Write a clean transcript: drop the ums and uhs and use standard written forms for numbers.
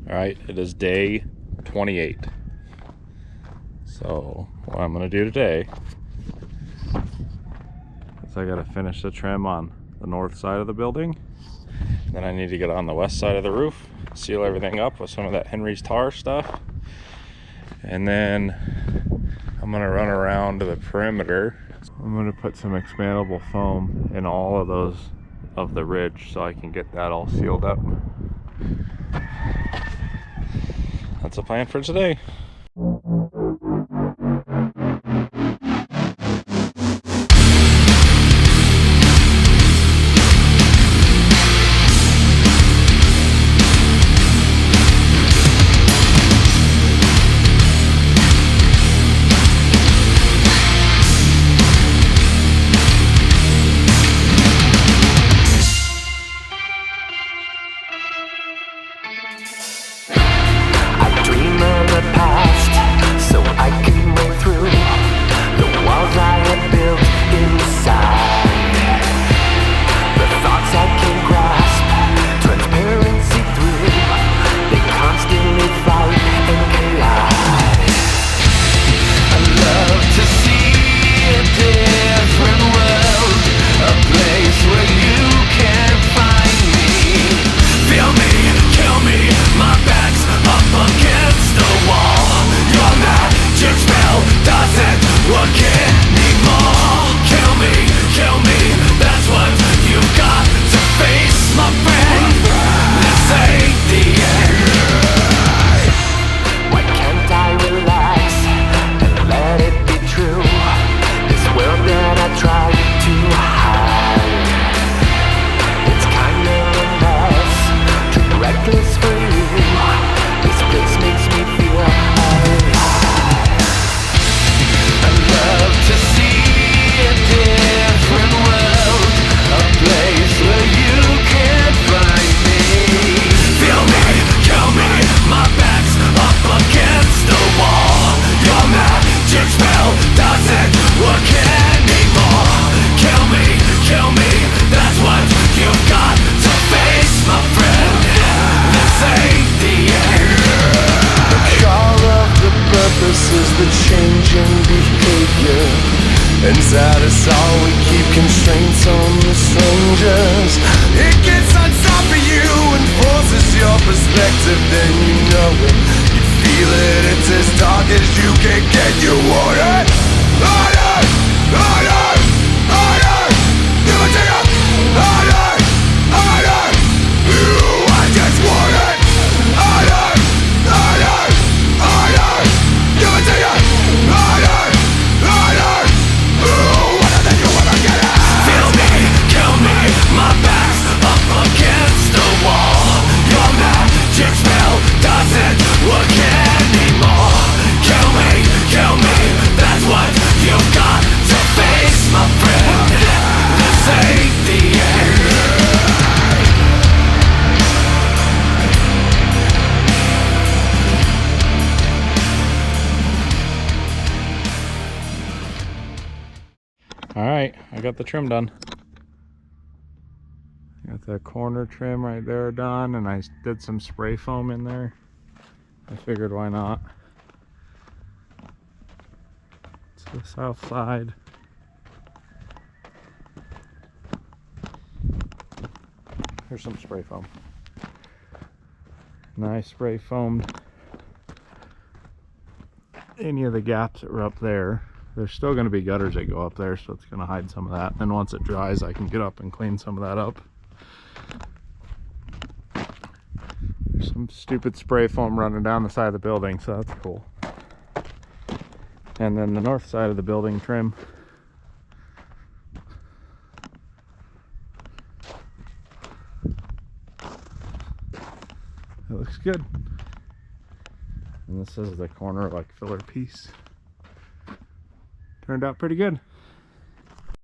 All right, it is day 28. So what I'm gonna do today is I gotta finish the trim on the north side of the building. Then I need to get on the west side of the roof, seal everything up with some of that Henry's tar stuff. And then I'm gonna run around to the perimeter. I'm gonna put some expandable foam in all of those of the ridge so I can get that all sealed up. That's the plan for today. Inside us all, we keep constraints on the strangers. It gets on top of you and forces your perspective, then you know it. You feel it, it's as dark as you can get. You want it? Harder! Harder! Harder! You will take it! Harder! Harder! I just want it! Harder! Harder! Harder! You will take it! Harder! Harder! My back's up against the wall. Your magic spell doesn't work anymore. Kill me, that's what you've got to face, my friend. This ain't the end. All right, I got the trim done. Got that corner trim right there done, and I did some spray foam in there. I figured why not. To the south side. Here's some spray foam. Nice spray foamed any of the gaps that were up there. There's still going to be gutters that go up there, so it's going to hide some of that. Then once it dries, I can get up and clean some of that up. There's some stupid spray foam running down the side of the building, so that's cool. And then the north side of the building trim. It looks good. And this is the corner like filler piece. Turned out pretty good.